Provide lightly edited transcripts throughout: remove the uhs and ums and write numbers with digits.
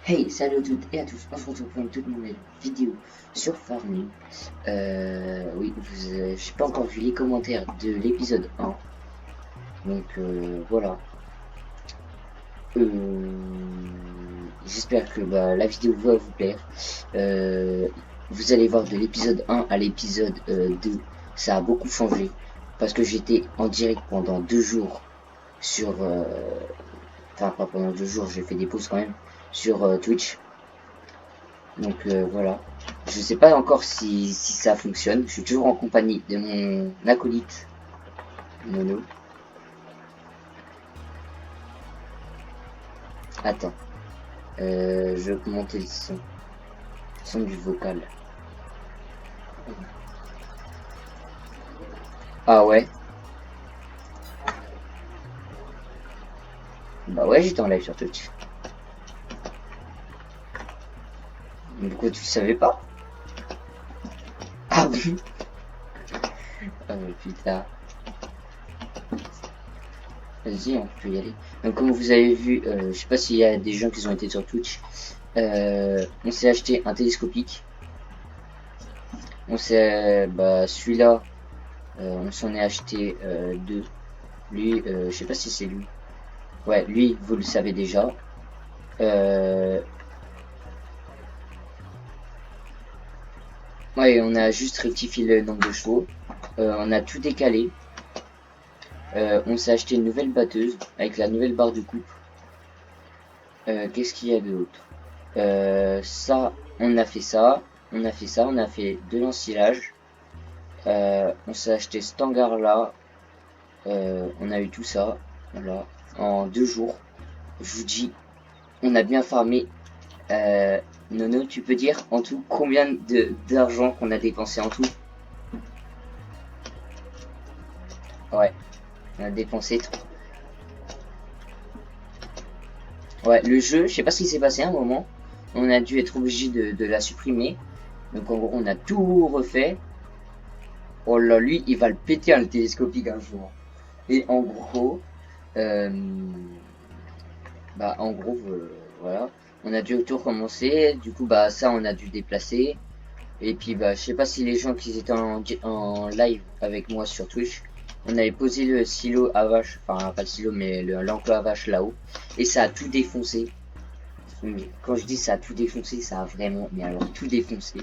Hey, salut à toutes et à tous, on se retrouve pour une toute nouvelle vidéo sur Farming. Oui, j'ai pas encore vu les commentaires de l'épisode 1, donc voilà. J'espère que la vidéo va vous plaire. Euh, Vous allez voir de l'épisode 1 à l'épisode 2, ça a beaucoup changé, parce que j'étais en direct pendant 2 jours sur... Enfin, pas pendant 2 jours, j'ai fait des pauses quand même, sur Twitch. Donc voilà. Je sais pas encore si ça fonctionne. Je suis toujours en compagnie de mon acolyte, Nono. Attends. Je vais augmenter le son du vocal. Ah ouais? Bah ouais, j'étais en live sur Twitch. Pourquoi tu savais pas? Ah oui. Ah mais putain. Vas-y, on peut y aller. Donc comme vous avez vu, je sais pas s'il y a des gens qui ont été sur Twitch. On s'est acheté un télescopique. On s'est, celui-là, on s'en est acheté deux. Lui, je sais pas si c'est lui. Ouais, lui, vous le savez déjà. Euh, ouais, on a juste rectifié le nombre de chevaux. On a tout décalé. On s'est acheté une nouvelle batteuse avec la nouvelle barre de coupe. Qu'est-ce qu'il y avait d'autre? Ça, on a fait ça. On a fait ça. On a fait de l'ensilage. On s'est acheté cet hangar là. On a eu tout ça. Voilà. En 2 jours. Je vous dis, on a bien farmé. Nono, tu peux dire en tout combien d'argent qu'on a dépensé en tout? Ouais, on a dépensé trop. Ouais, le jeu, je sais pas ce qui s'est passé à un moment. On a dû être obligé de la supprimer. Donc en gros, on a tout refait. Oh là, lui, il va le péter le télescopique un jour. Et en gros, euh, voilà. On a dû tout recommencer. Du coup, ça, on a dû déplacer. Et puis je sais pas si les gens qui étaient en live avec moi sur Twitch, on avait posé le silo à vache, enfin pas le silo mais l'enclos à vache là-haut, et ça a tout défoncé. Mais quand je dis ça a tout défoncé, ça a vraiment, mais alors tout défoncé.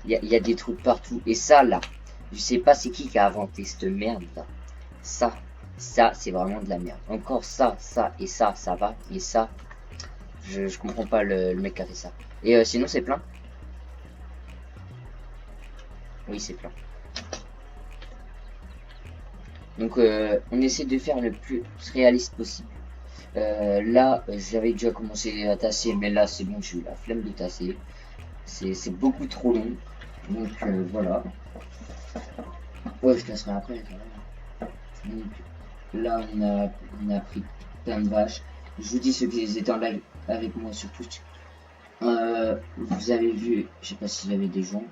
Il y a des trous partout. Et ça là, je sais pas c'est qui a inventé cette merde là. Ça, ça c'est vraiment de la merde. Encore ça, et ça va. Et ça, je comprends pas le mec qui a fait ça. Et sinon c'est plein. Oui c'est plein. Donc on essaie de faire le plus réaliste possible. Là, j'avais déjà commencé à tasser, mais là c'est bon, j'ai eu la flemme de tasser. C'est beaucoup trop long. Donc voilà. Ouais, je tasserai après. Donc là, on a pris plein de vaches. Je vous dis ceux qui étaient en live avec moi sur Twitch. Vous avez vu, je sais pas s'il y avait des gens.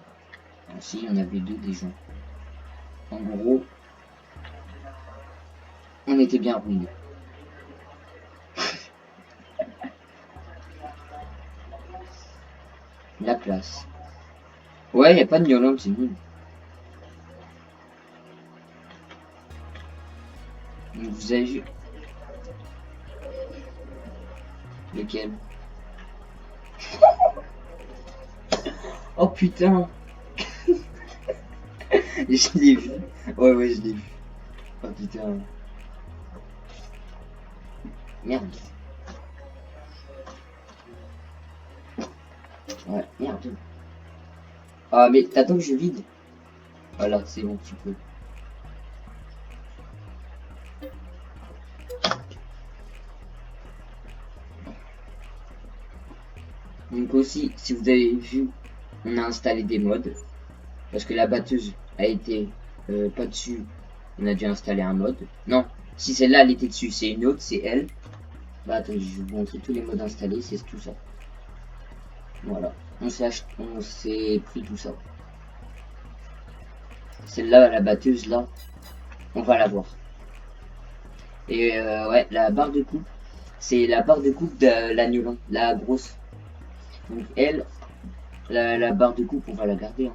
Ah, si, il y en avait deux des gens. En gros, on était bien ruinés. La place. Ouais, y a pas de Nyolom, c'est nul. Donc vous avez vu lequel? Oh putain. Je l'ai vu. Ouais, ouais, je l'ai vu. Oh putain. Merde. Ouais, merde. Ah, mais t'attends que je vide. Voilà, c'est bon, tu peux. Donc aussi, si vous avez vu, on a installé des mods. Parce que la batteuse a été pas dessus. On a dû installer un mode. Non, si celle-là elle était dessus, c'est une autre, c'est elle. Bah attendez, je vais vous montrer tous les modes installés, c'est tout ça. Voilà, on s'est pris tout ça. Celle-là, la batteuse là, on va la voir. Et ouais, la barre de coupe, c'est la barre de coupe de l'agneau, la grosse. Donc elle, la barre de coupe, on va la garder. Hein.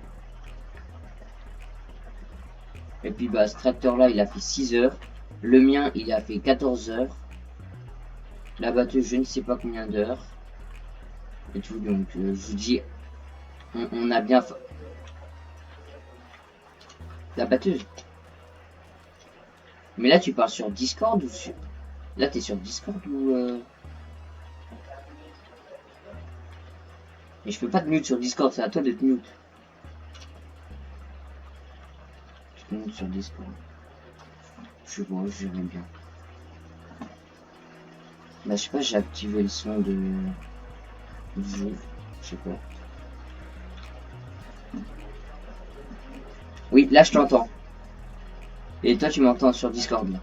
Et puis bah, ce tracteur-là, il a fait 6 heures. Le mien, il a fait 14 heures. La batteuse, je ne sais pas combien d'heures. Et tout, donc je vous dis, on a bien... La batteuse. Mais là, tu parles sur Discord ou sur... Là, t'es sur Discord ou... Mais je peux pas te mute sur Discord, c'est à toi de te mute. Je te mute sur Discord. Je sais pas, j'aime bien. Bah, je sais pas, j'ai activé le son du jeu. Je sais pas. Oui, là, je t'entends. Et toi, tu m'entends sur Discord, là.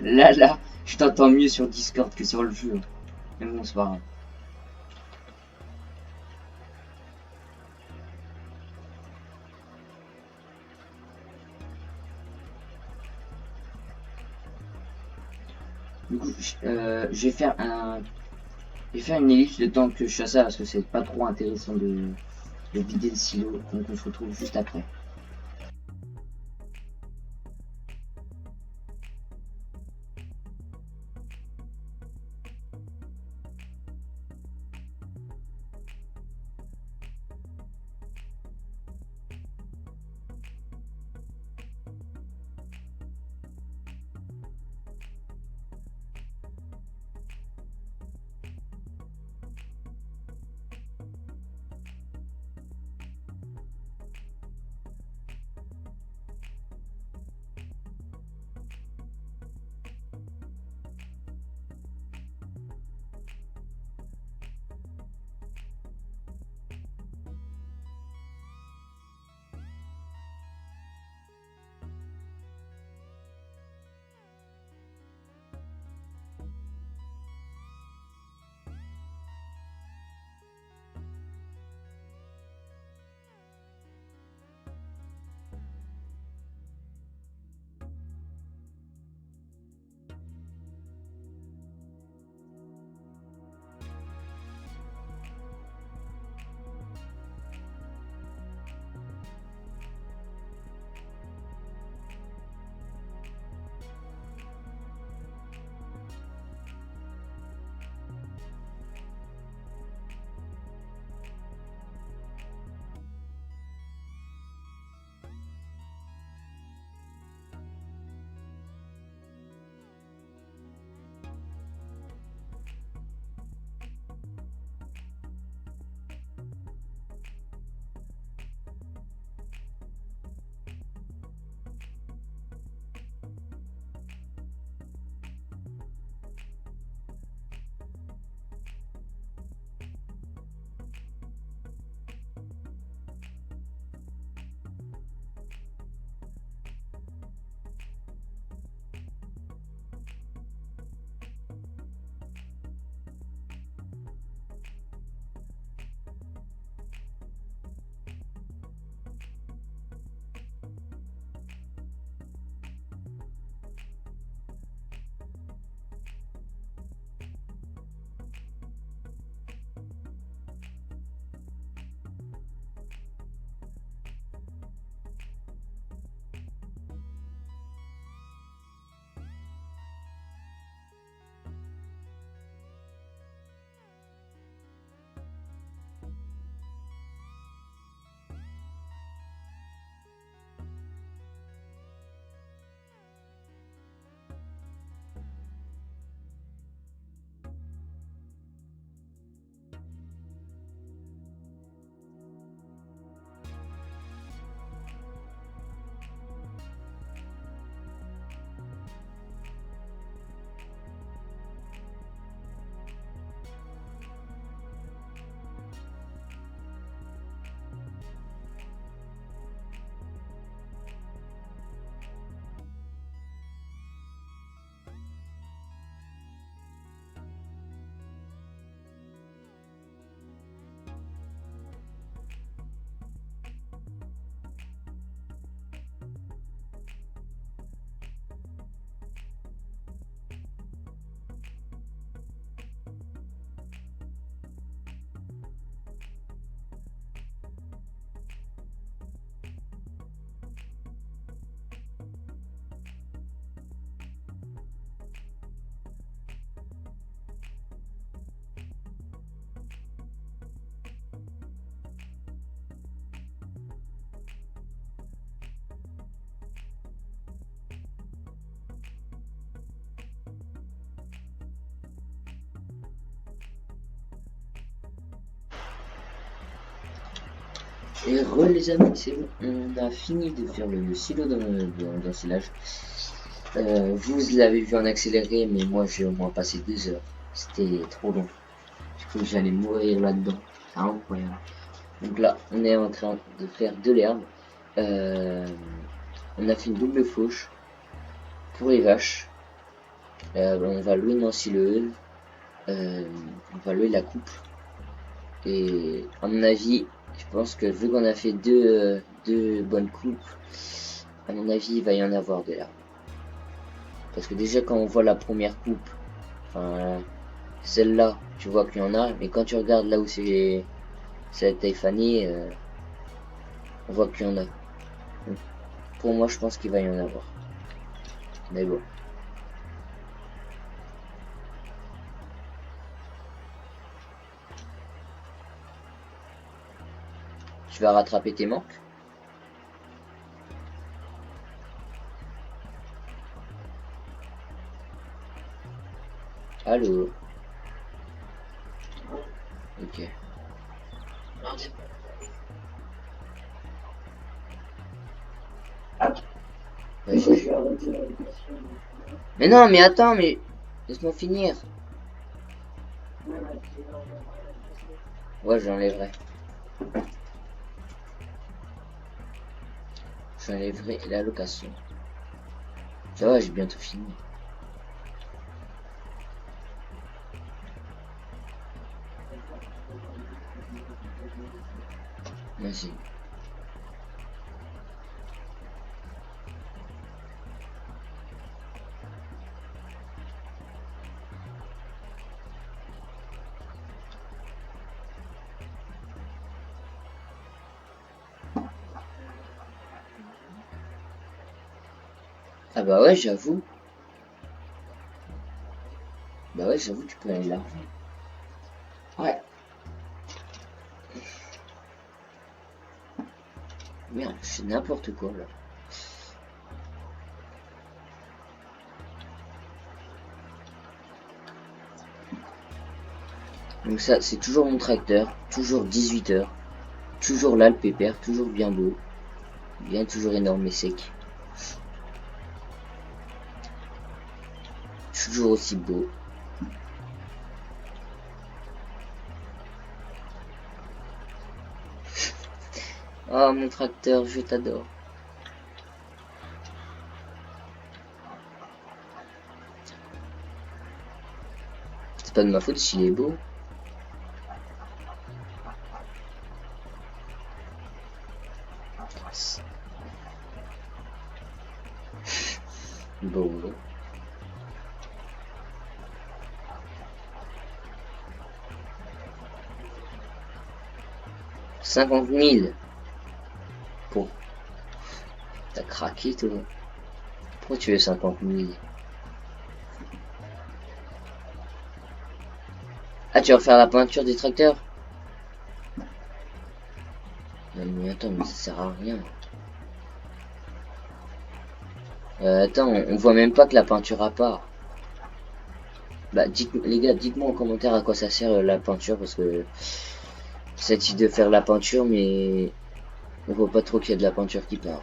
Là, je t'entends mieux sur Discord que sur le jeu. Mais bon, c'est pas grave. Du coup, je vais faire une ellipse de temps que je fasse ça parce que c'est pas trop intéressant de vider le silo. Donc on se retrouve juste après. Et re les amis, c'est bon, on a fini de faire le silo d'ensilage. Vous l'avez vu en accéléré, mais moi j'ai au moins passé 2 heures. C'était trop long. Je crois que j'allais mourir là-dedans. C'est incroyable. Donc là, on est en train de faire de l'herbe. On a fait une double fauche pour les vaches. On va louer une ensileuse. On va louer la coupe. Et à mon avis, je pense que vu qu'on a fait deux bonnes coupes, à mon avis, il va y en avoir de l'herbe. Parce que déjà, quand on voit la première coupe, enfin, celle-là, tu vois qu'il y en a. Mais quand tu regardes là où c'est cette Tiffany, on voit qu'il y en a. Donc, pour moi, je pense qu'il va y en avoir. Mais bon. Tu vas rattraper tes manques? Allô? Ok. Ouais, mais non, mais attends, mais laisse-moi finir. Ouais, j'enlèverai. J'enlèverai la location. Ça va, j'ai bientôt fini. Vas-y. Ah bah ouais, j'avoue. Bah ouais, j'avoue, tu peux aller là. Ouais. Merde, c'est n'importe quoi là. Donc ça, c'est toujours mon tracteur, toujours 18 heures, toujours là le pépère, toujours bien beau, bien toujours énorme et sec. Toujours aussi beau. Oh mon tracteur, je t'adore. C'est pas de ma faute s'il est beau. Bon. 50 000 pour... T'as craqué toi. Pourquoi tu veux 50 000? Ah, tu vas refaire la peinture des tracteurs? Non mais attends, mais ça sert à rien. Attends, on voit même pas que la peinture à part. Bah dites, les gars, dites-moi en commentaire à quoi ça sert la peinture, parce que ça dit de faire la peinture, mais on voit pas trop qu'il y a de la peinture qui part.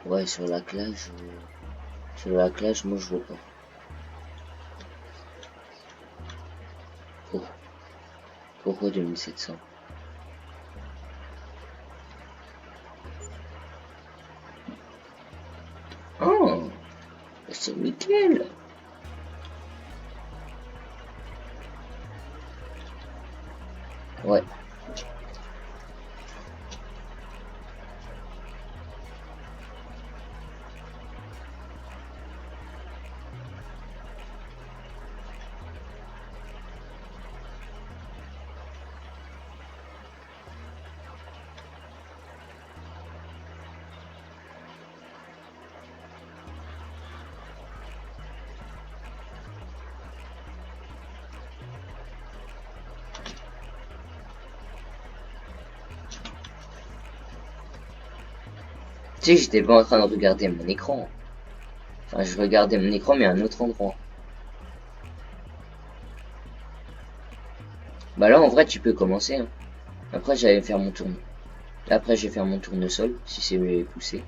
Ouais, sur la clage, moi je vois pas. Oh, pourquoi 2700? Oh, c'est nickel. Ouais. Tu sais, j'étais pas en train de regarder mon écran. Enfin, je regardais mon écran, mais à un autre endroit. Bah là, en vrai, tu peux commencer. Hein. Après, j'allais faire mon tourne. Après, je vais faire mon tournesol, si c'est poussé.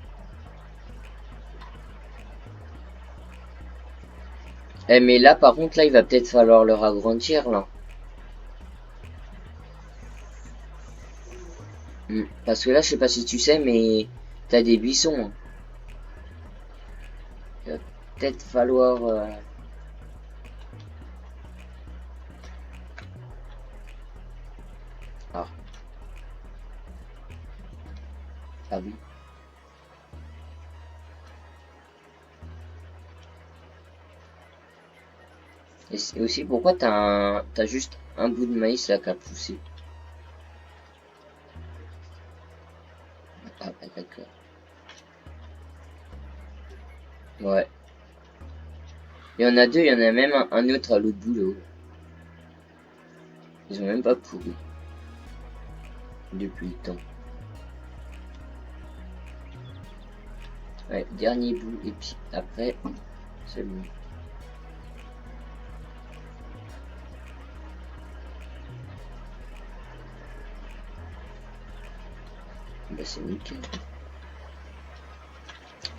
Eh, mais là, par contre, là, il va peut-être falloir leur agrandir, là. Parce que là, je sais pas si tu sais, mais t'as des buissons. Hein. Il va peut-être falloir... Ah, ah oui. Et c'est aussi, pourquoi t'as juste un bout de maïs là qui a poussé? Ah bah d'accord. Ouais. Il y en a deux, il y en a même un autre à l'autre bout là-haut. Ils ont même pas pourri depuis le temps. Ouais, dernier bout et puis après, c'est bon. Bah c'est nickel.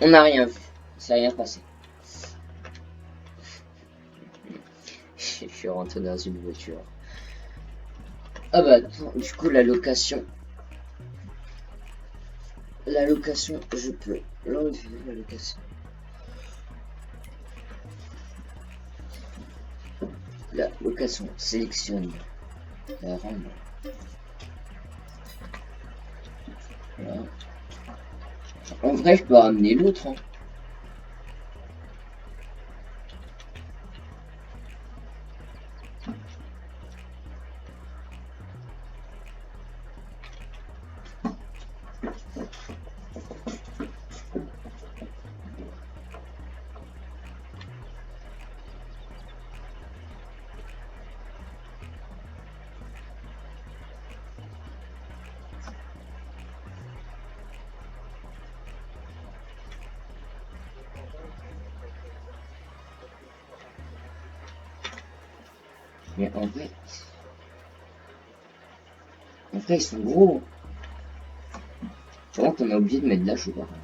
On n'a rien vu. Ça rien passé. Je suis rentré dans une voiture. Ah bah du coup la location. La location, je peux l'enlever la location. La location, sélectionne. La rendre. Voilà. En vrai, je peux ramener l'autre. Hein. Mais en vrai, ils sont gros. C'est vrai qu'on a oublié de mettre de la chaux par contre.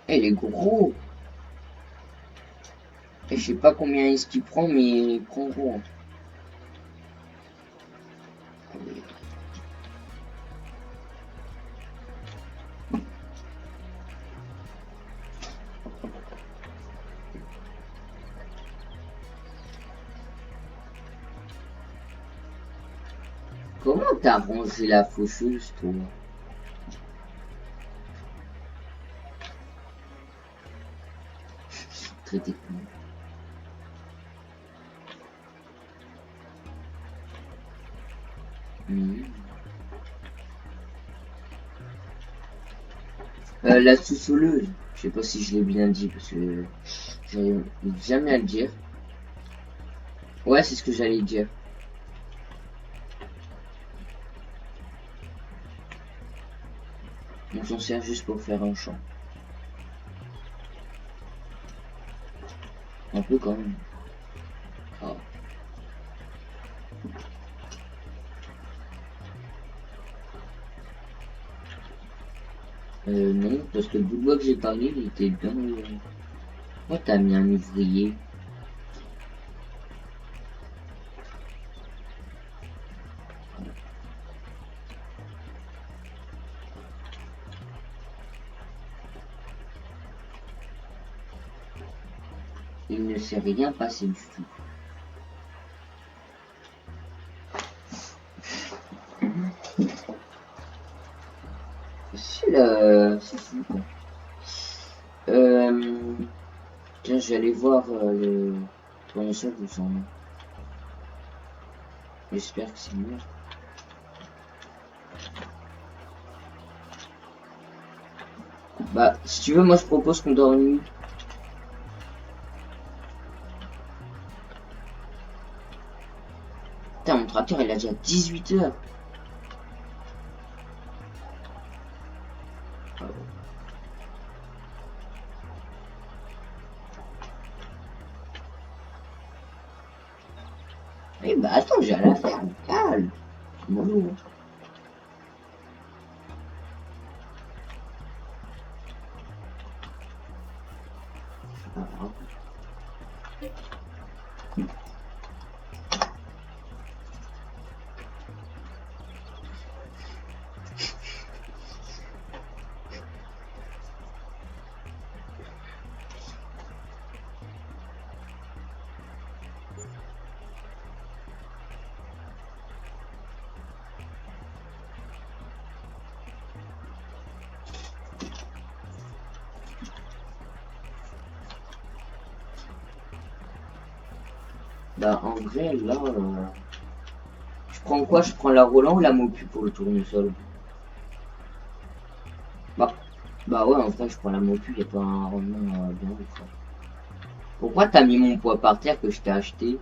Il est gros. Et je sais pas combien est-ce qu'il prend, mais il prend gros. Hein. Comment t'as rangé la faucheuse, toi? Très technique. La sous-soleuse, je sais pas si je l'ai bien dit parce que j'arrive jamais à le dire. Ouais, c'est ce que j'allais dire. On s'en sert juste pour faire un champ. Un peu quand même. Ah. Non, parce que le bout de bois que j'ai parlé, il était bien... Pourquoi t'as mis un ouvrier? Il ne s'est rien passé du tout. C'est fou quoi. Tiens, je vais aller voir le tournesol où sont. J'espère que c'est mieux. Bah, si tu veux, moi je propose qu'on dorme. Putain, mon tracteur il a déjà 18 heures. Eh bah attends, j'ai rien à faire, calme. Mollo. Bah en vrai là, je prends quoi? Je prends la Roland ou la Mopu pour le tournesol? Bah, bah ouais, en vrai je prends la Mopu, y a pas un rendement bien ou quoi. Pourquoi t'as mis mon poids par terre que je t'ai acheté?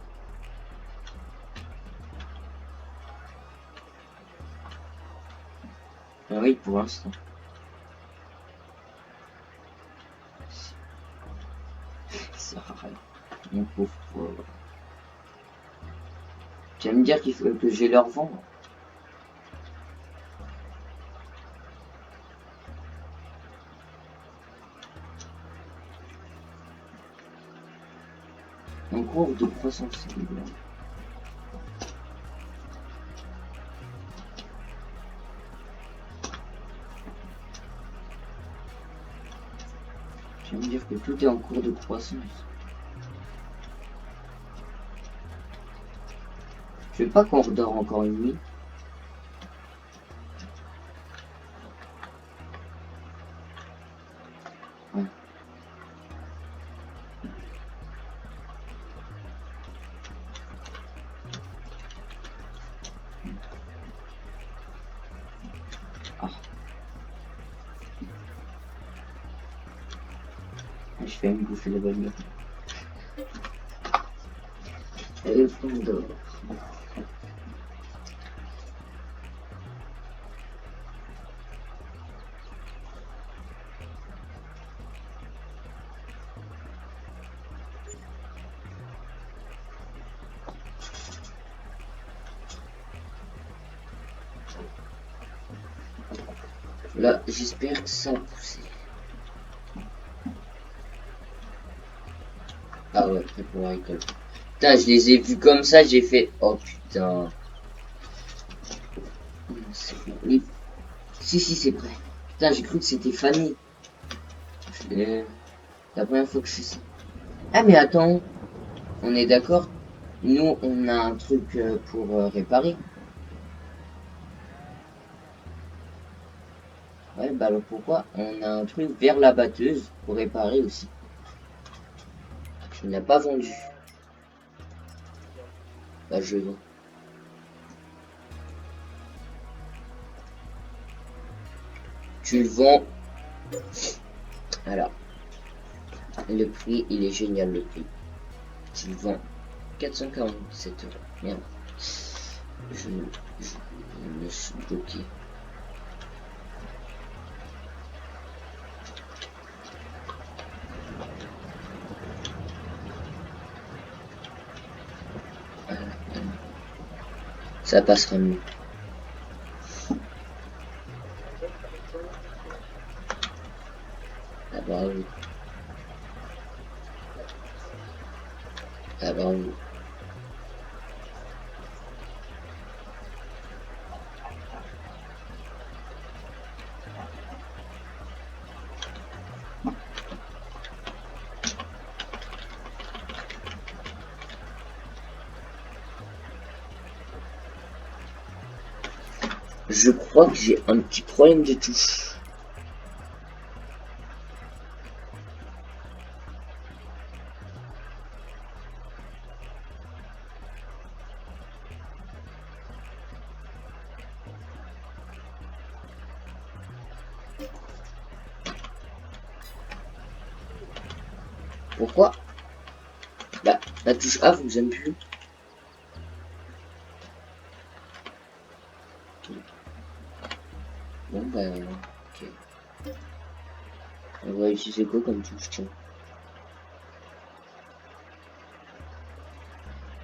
Ah oui, pour l'instant. Ça sert à rien. Mon pauvre poids. Tu vas me dire qu'il faut que j'ai leur vendre? En cours de croissance. Tu vas me dire que tout est en cours de croissance. Je veux pas qu'on redort encore une nuit. Ouais. Ah. Je fais me bouffer la bagnole. Et on dort. Là, j'espère que ça a poussé. Ah ouais, prêt pour la récolte. Putain, je les ai vus comme ça, j'ai fait... Oh putain. Oui. Si, c'est prêt. Putain, j'ai cru que c'était Fanny. C'est la première fois que je fais ça. Ah mais attends, on est d'accord? Nous, on a un truc pour réparer. Ouais, bah alors pourquoi? On a un truc vers la batteuse pour réparer aussi. Je ne l'ai pas vendu. Bah je vends. Tu le vends. Alors, le prix, il est génial le prix. Tu le vends 447 €. Merde. Je me suis bloqué. Ça passera mieux. Ah bah oui. Ah bah oui. Je crois que j'ai un petit problème de touche. Pourquoi? Bah, la touche A fonctionne plus. Bon bah, ok. On va utiliser quoi comme touche, tiens?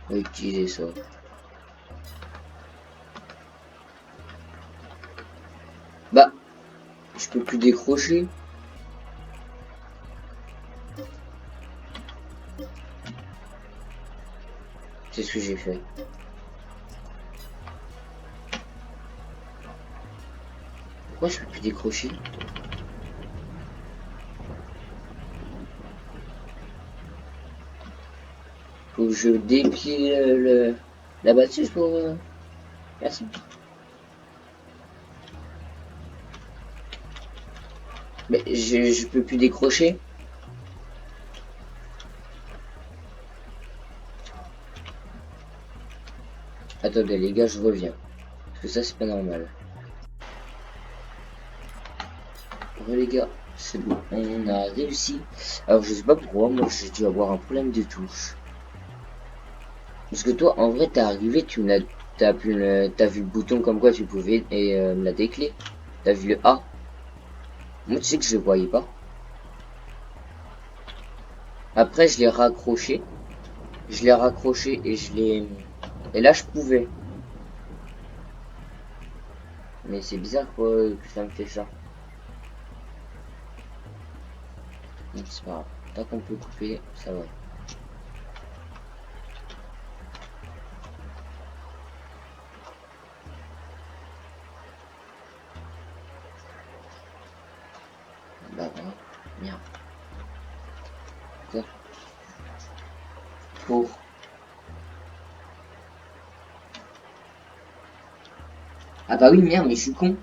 On va utiliser ça. peux plus décrocher. C'est ce que j'ai fait. Pourquoi je peux plus décrocher? Faut que je déplie la batteuse pour faire ça. Mais je peux plus décrocher. Attendez les gars, je reviens. Parce que ça c'est pas normal. Bon les gars, c'est bon, on a réussi. Alors je sais pas pourquoi, moi j'ai dû avoir un problème de touche. Parce que toi en vrai t'es arrivé, tu me l'as. T'as vu le bouton comme quoi tu pouvais et me la décler. T'as vu le A. Moi tu sais que je le voyais pas. Après je l'ai raccroché. Je l'ai raccroché et je l'ai. Et là je pouvais. Mais c'est bizarre quoi que ça me fait ça. Donc c'est pas grave. Tant qu'on peut couper, ça va. Bah ouais. Merde. Quoi? Pour. Ah bah oui merde mais je suis con.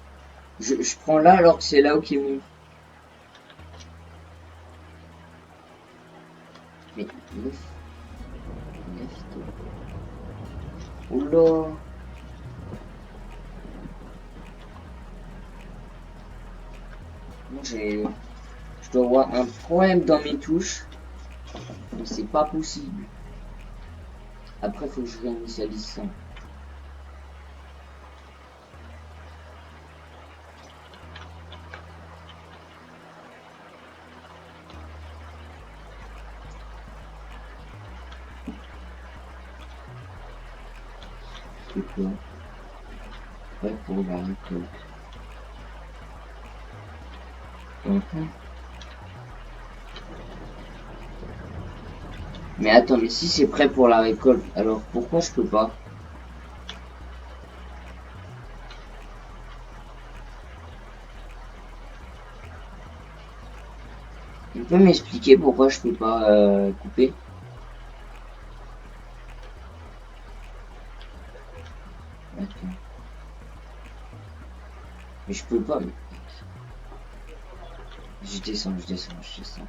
Je prends là alors que c'est là où qui est mon. Mais oula. Moi je dois avoir un problème dans mes touches. Mais c'est pas possible. Après faut que je réinitialise ça. C'est quoi? Ouais pour la récolte. Mais attends, mais si c'est prêt pour la récolte, alors pourquoi je peux pas? Tu peux m'expliquer pourquoi je peux pas couper? Attends. Mais je peux pas. Je descends, je descends, je descends.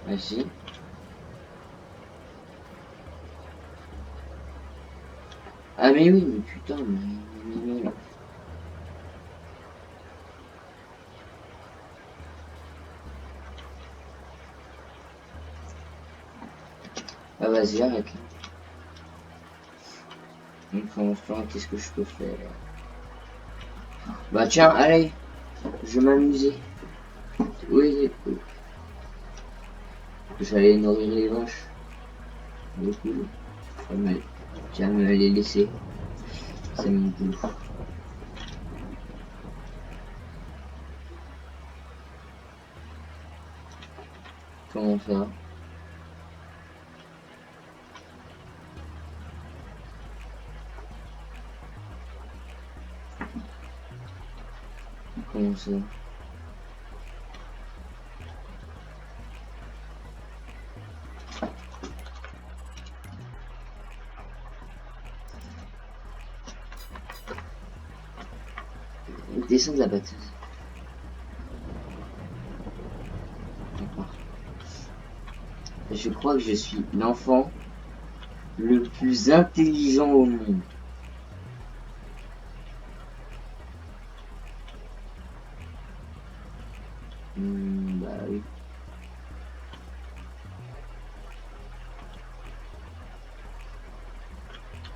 Vas-y. Ah mais oui, mais putain, mais. Ah vas-y, arrête là. Donc pour l'instant, qu'est-ce que je peux faire? Bah tiens, allez, je vais m'amuser. Oui, j'allais nourrir les vaches. Du coup, tiens, me les laisser. C'est mon boulot. Comment ça? Comment ça? Descends de la batteuse. D'accord. Je crois que je suis l'enfant le plus intelligent au monde. Bah oui.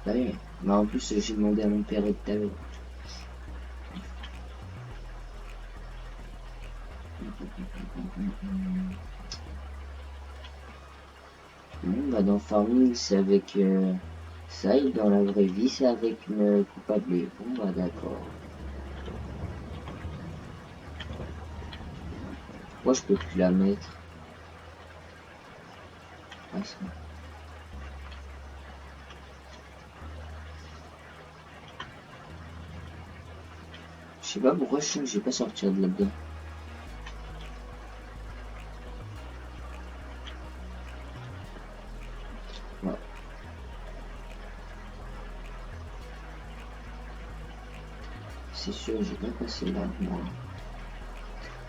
Bah oui. Bah en plus j'ai demandé à mon père tout à l'heure. Bon, bah dans Farming c'est avec ça, et dans la vraie vie c'est avec une coupe à blé. Bon bah d'accord. Moi je peux plus la mettre. Ah, ça. Je sais pas pourquoi je sens que j'ai pas sortir de là-dedans. Ouais. C'est sûr, j'ai pas passé là, moi.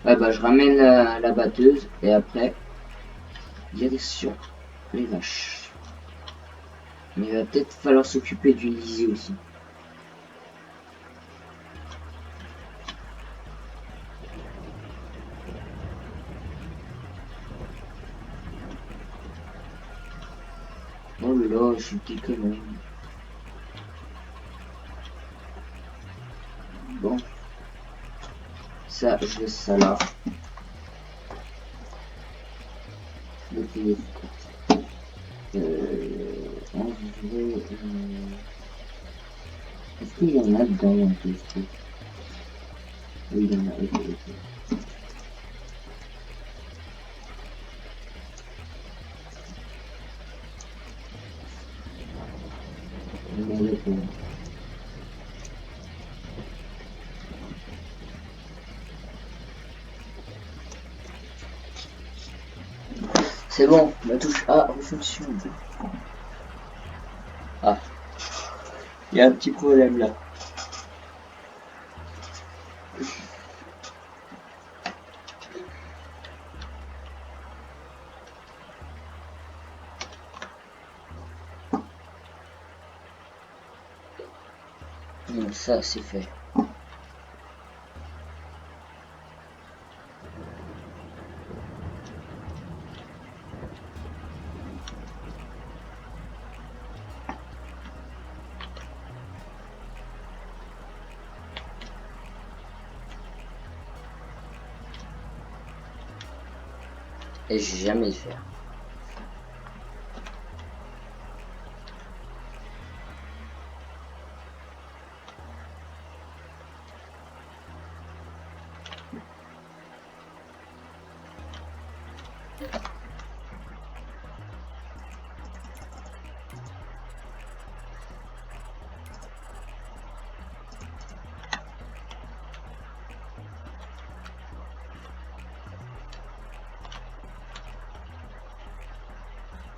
Ouais, bah je ramène la batteuse et après, direction les vaches. Mais il va peut-être falloir s'occuper du lisier aussi. Oh là là, je suis petit quand même. Bon. Ça, je laisse ça là. Donc, en vrai, est-ce qu'il y en a dedans un peu ce truc? Oui, il y en a. Ok, ok. Bon, d'accord. C'est bon, la touche A refonctionne. Ah, il y a un petit problème là. Non, ça c'est fait. Et j'ai jamais le faire.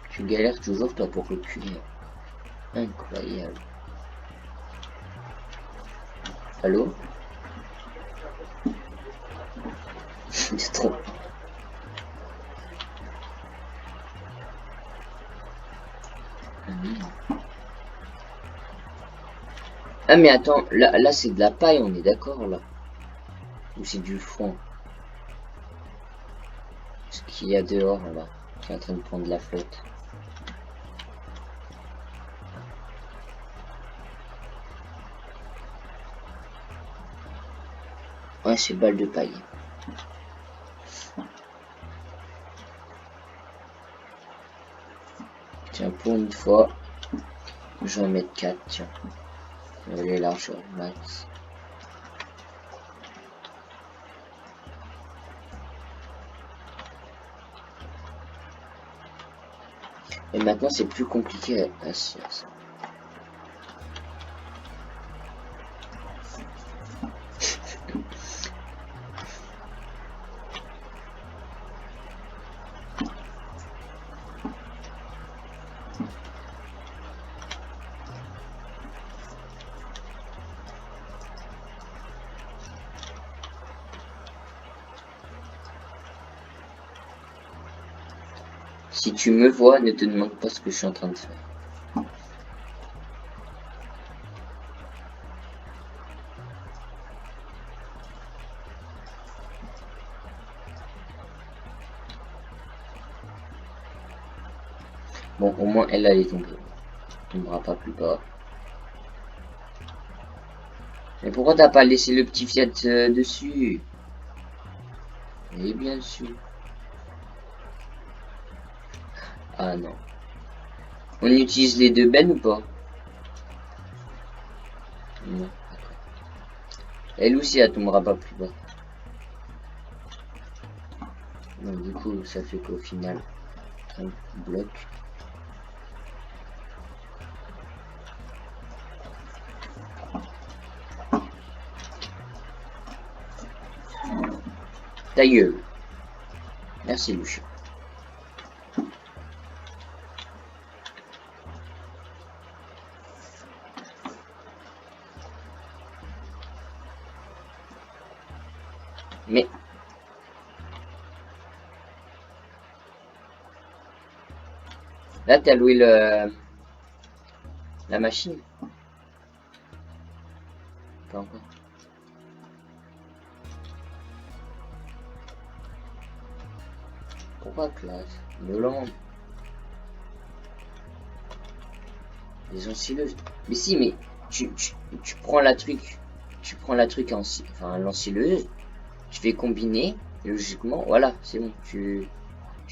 Tu galères toujours toi pour reculer. Incroyable. Allô? C'est trop. Ah mais attends, là c'est de la paille, on est d'accord là? Ou c'est du foin? Ce qu'il y a dehors là, qui est en train de prendre la flotte. Ouais, c'est balle de paille. Tiens, pour une fois, je vais en mettre 4, tiens. Les largeurs max. Et maintenant, c'est plus compliqué à se faire ça. Si tu me vois, ne te demande pas ce que je suis en train de faire. Bon, au moins, elle est tombée. Elle ne tombera pas plus bas. Mais pourquoi t'as pas laissé le petit Fiat dessus? Et bien sûr. Ah non. On utilise les deux bennes ou pas? Non. Elle aussi, elle tombera pas plus bas. Donc du coup, ça fait qu'au final, on bloque. Ta gueule. Merci, Lucia. Mais... Là, t'as loué la machine. Pas encore. Pourquoi classe? Yolande. Les oscilleuses. Mais si, mais tu prends la truc. Tu prends la truc en... Enfin, l'oscilleuse. Tu fais combiner. Et logiquement, voilà, c'est bon. Tu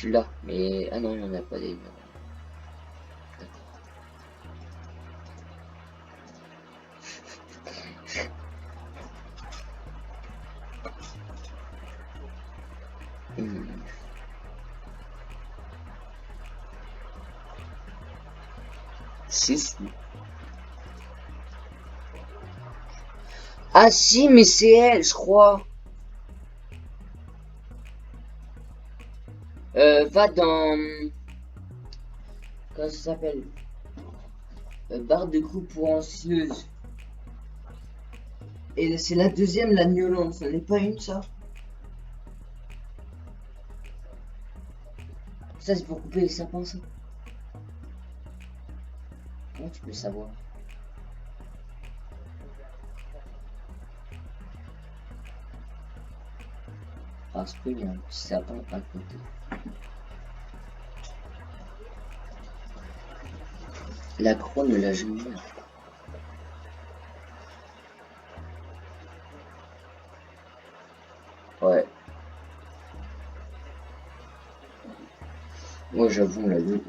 l'as. Mais... Ah non, il n'y en a pas des... Si. Ah si, mais c'est elle, je crois. Va dans... Comment ça s'appelle? Barre de coupe pour oscilleuse. Et c'est la deuxième, la Newland. Ça n'est pas une, ça? Ça, c'est pour couper les sapins, ça? Comment tu peux savoir? Parce qu'il y a un petit sapin à côté. La croix ne l'a jamais vu. Ouais. Moi, j'avoue, on l'a vu.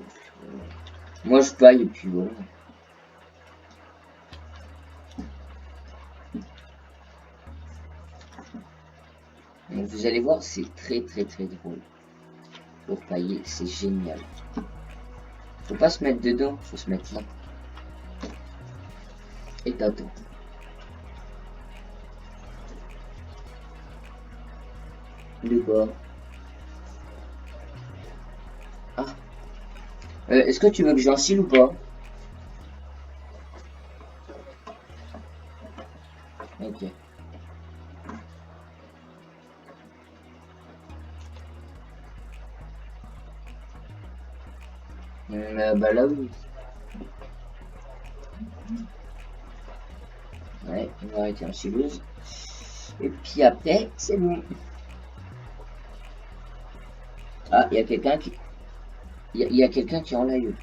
Moi, je paille et puis voilà. Donc, vous allez voir, c'est très drôle. Pour pailler, c'est génial. Faut pas se mettre dedans, faut se mettre là. Et t'attends. De quoi? Ah. Est-ce que tu veux que j'enfile ou pas? Ok. Bah là oui. Ouais, on va arrêter en sileuse. Et puis après, c'est bon. Ah, il y a quelqu'un qui... Il y a quelqu'un qui est en live.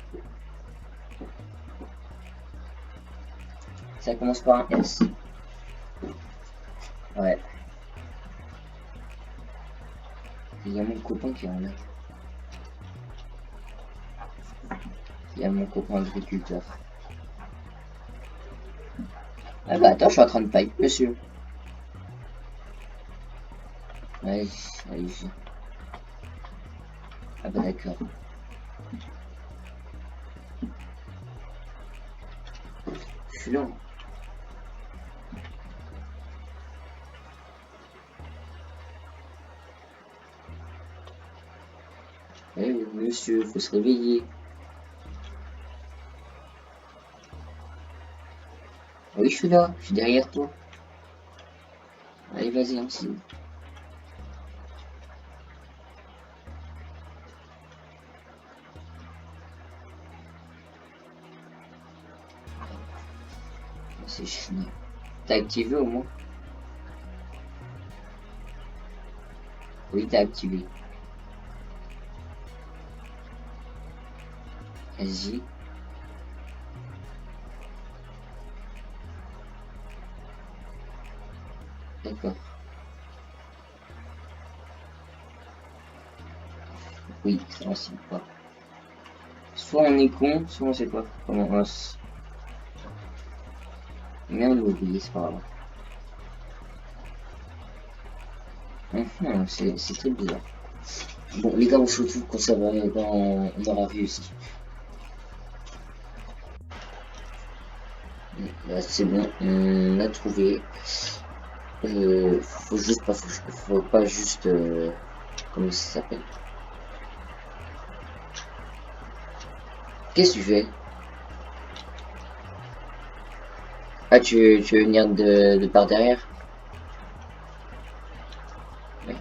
Ça commence par un S. Ouais. Il y a mon copain qui est en live. Il y a mon copain agriculteur. Ah bah attends, je suis en train de pailler, monsieur. Ouais, allez-y. Ah bah d'accord. Je suis là. Eh monsieur, faut se réveiller. Oui, je suis là, je suis derrière toi. Allez, vas-y, enseigne. C'est chiant. T'as activé au moins? Oui, t'as activé. Vas-y. D'accord. Oui, ça on sait pas. Soit on est con, soit on sait pas comment on se... Merde, on a oublié, c'est pas grave. C'est très bizarre. Bon, les gars, on se retrouve quand ça va, quand on aura réussi. Là, c'est bon, on a trouvé. Faut pas juste, comment ça s'appelle? Qu'est-ce que tu fais? Ah, tu veux venir de par derrière? Ouais,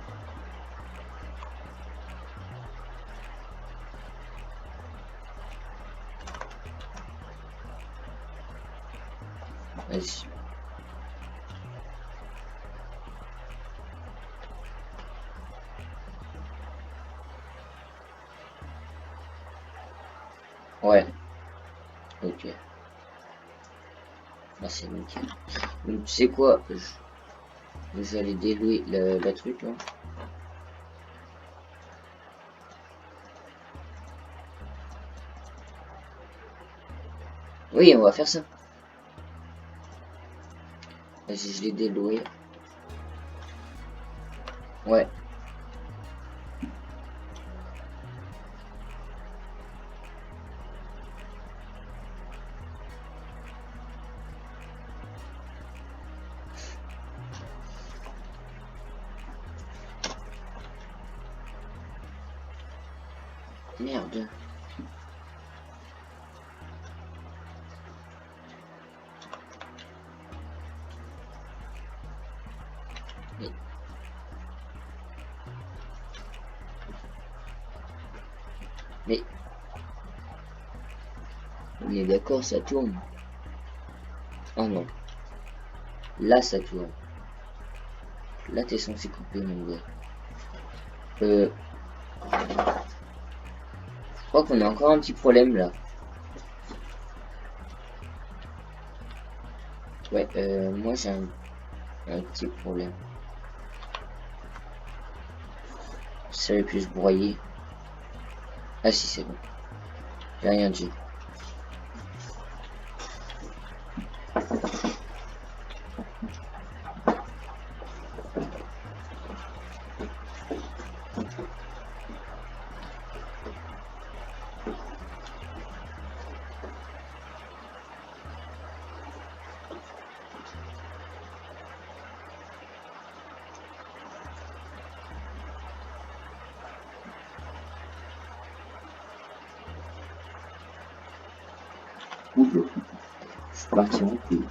vas-y. Ouais, ok. Ah, c'est nickel. Donc, tu sais quoi? J'allais délouer la truc, là. Oui, on va faire ça. Vas-y, je l'ai déloué. Ouais. Merde. Mais, mais on est d'accord, ça tourne. Oh non. Là, ça tourne. Là, t'es censé couper, mon gars. Je crois qu'on a encore un petit problème, là. Ouais, moi, j'ai un petit problème. Ça aurait pu se broyer. Ah si, c'est bon. J'ai rien dit. Bonjour, je suis parti en couille.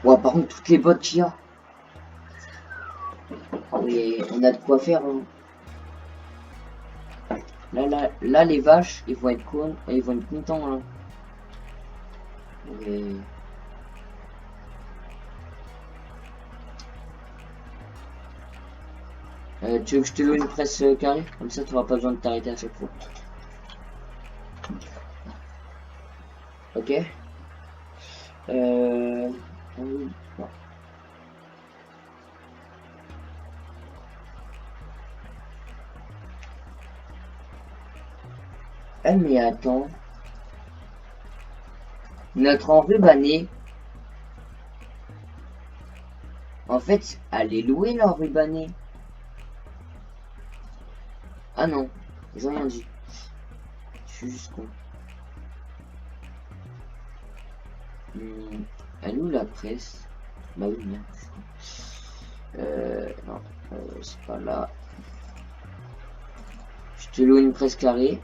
Ouais, par contre, toutes les bottes qu'il y a. Et on a de quoi faire. Hein. Là, les vaches, ils vont être contents. Hein. Et... tu veux que je te loue une presse carrée? Comme ça, tu n'auras pas besoin de t'arrêter à chaque fois. Ok. Oui. Ah mais attends. Notre enrubanné. En fait, allez louer l'enrubanné. Ah non, j'ai rien dit. Je suis juste con. Elle est où la presse? Bah oui, merde. Non, c'est pas là. Je te loue une presse carrée.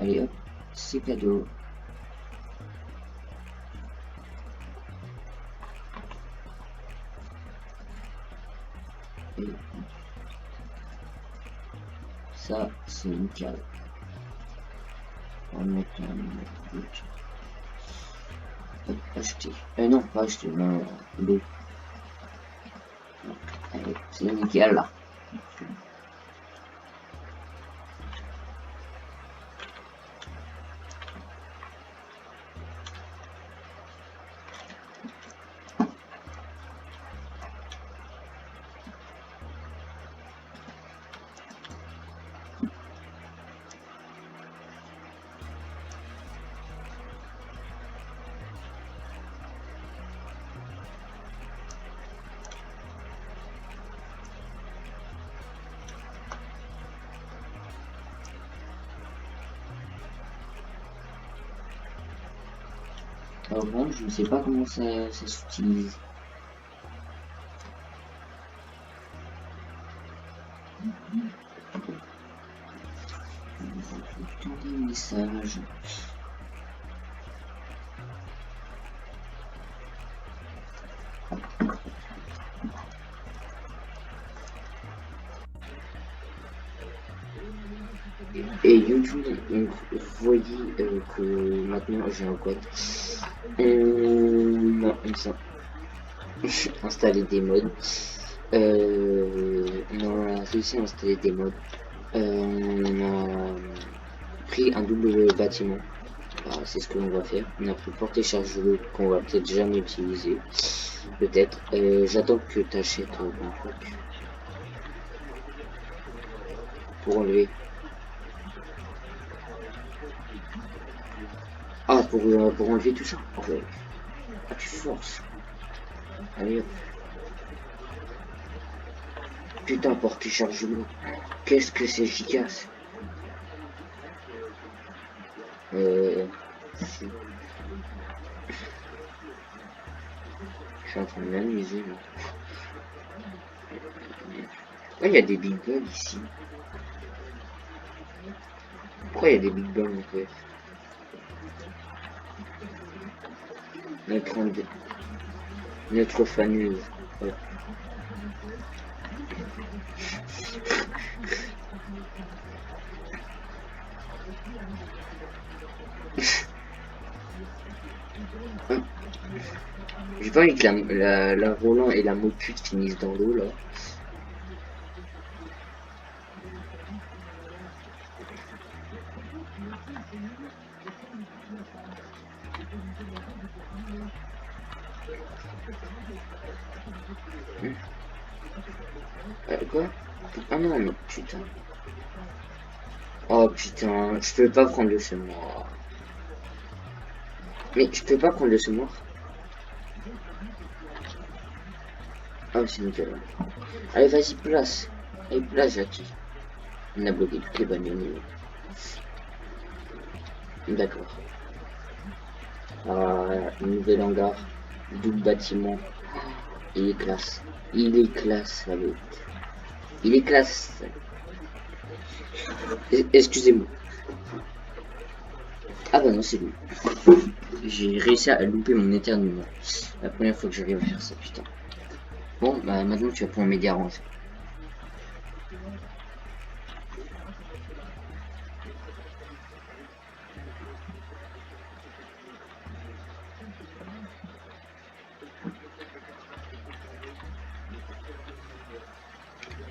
Allez hop, c'est cadeau. Et ça, c'est nickel. On va mettre un truc. Hop, acheter. Non, pas acheter, non, B. Allez, c'est nickel là. Alors bon, je ne sais pas comment ça s'utilise. Des messages. Et YouTube, donc, vous voyez que maintenant j'ai un code. Non, ça. Installer des mods. On a réussi à installer des mods. On a pris un double bâtiment. Voilà, c'est ce que l'on va faire. On a pris porter charge de l'eau qu'on va peut-être jamais utiliser. Peut-être. J'attends que tu achètes un truc. Pour enlever. Ah, pour enlever tout ça. Okay. Ah, tu forces. Allez hop. Putain, porter charge de l'eau. Qu'est-ce que c'est efficace. Je suis en train de m'amuser là. Pourquoi il y a des big bugs ici? Pourquoi il y a des big bugs en fait? Notre faneuse. Ouais. J'ai pas envie que la Roland et la Mopute finissent dans l'eau là. Quoi? Ah non, mais putain. Oh putain, je peux pas prendre le semoir. Mais je peux pas prendre le semoir. Ah c'est nickel. Allez vas-y place. Allez place Jackie. On a bloqué toutes les bagnoles. D'accord. Nouvel hangar. Double bâtiment. Il est classe. Il est classe la bête. Il est classe. Excusez-moi. Ah bah non c'est lui. j'ai réussi à louper mon éternuement. La première fois que j'arrive à faire ça, putain. Bon, bah maintenant tu vas pouvoir m'aider à ranger.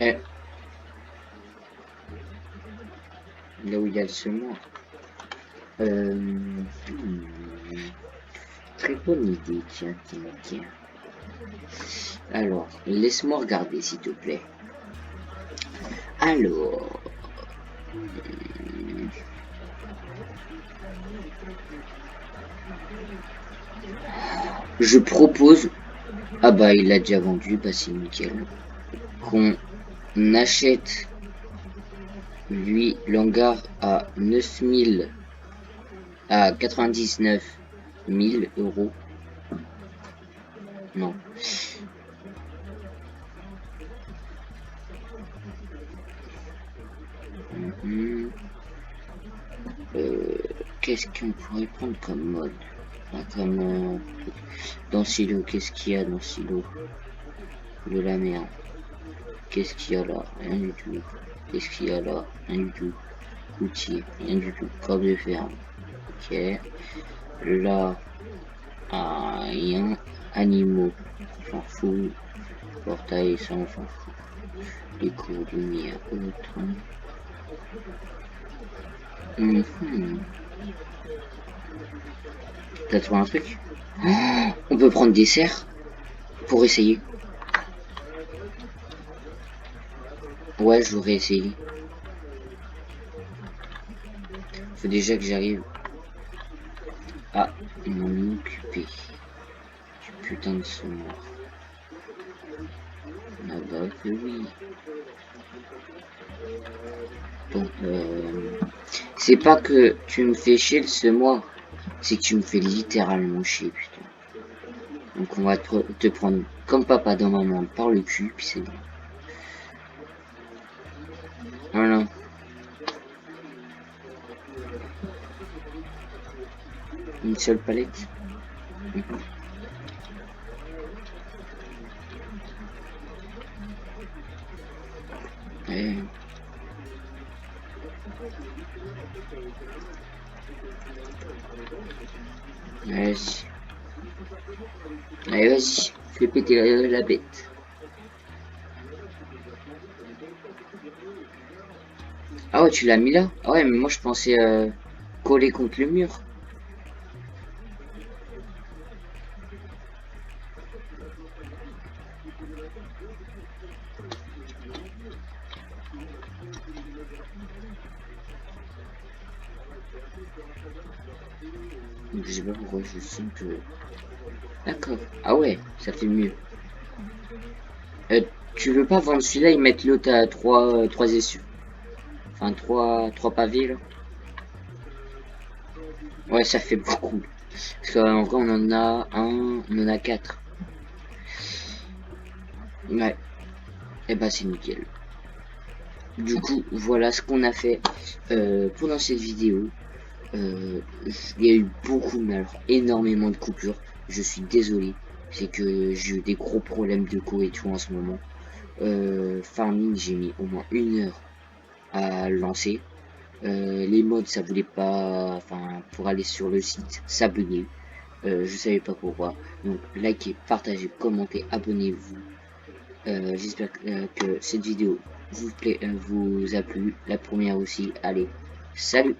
Eh. Là où il y a le semoir. Très bonne idée, tiens. Alors, laisse-moi regarder, s'il te plaît. Alors... je propose... Ah bah, il l'a déjà vendu, bah c'est nickel. Qu'on achète, lui, l'hangar à 9000... à 99 000 euros. Non. Qu'est-ce qu'on pourrait prendre comme mode? Comme dans Silo, qu'est-ce qu'il y a dans Silo? De la merde. Qu'est-ce qu'il y a là? Rien du tout. Qu'est-ce qu'il y a là? Rien du tout. Outil, rien du tout. Corde de ferme. Ok. Là, rien. Animaux, on s'en fout. Portail, ça on s'en fout. Les coordonnées à autre. T'as trouvé un truc? Oh, on peut prendre des serres pour essayer. Ouais, j'aurais essayé. Faut déjà que j'arrive à m'en occuper. Du putain de semoir. Ah bah que oui. Bon, c'est pas que tu me fais chier le semoir, c'est que tu me fais littéralement chier, putain. Donc on va te prendre comme papa dans maman par le cul, puis c'est bon. Voilà. Une seule palette. Ouais. Vas-y. Allez, vas-y. Fais péter la bête. Ah ouais, tu l'as mis là? Ah ouais, mais moi je pensais coller contre le mur. Je sais pas pourquoi je sens que... D'accord. Ah ouais, ça fait mieux. Tu veux pas vendre celui-là et mettre l'autre à 3 essuies? Enfin, 3 pavés, là. Ouais, ça fait beaucoup. Parce qu'en vrai, on en a on en a 4. Ouais. Et bah, c'est nickel. Du coup, voilà ce qu'on a fait pendant cette vidéo. Il y a eu beaucoup, mais alors énormément de coupures. Je suis désolé. C'est que j'ai eu des gros problèmes de co et tout en ce moment. Farming, j'ai mis au moins 1 heure à lancer. Les mods, ça voulait pas, enfin, pour aller sur le site, ça buguait. Je savais pas pourquoi. Donc, likez, partagez, commentez, abonnez-vous. J'espère que cette vidéo vous a plu. La première aussi. Allez, salut!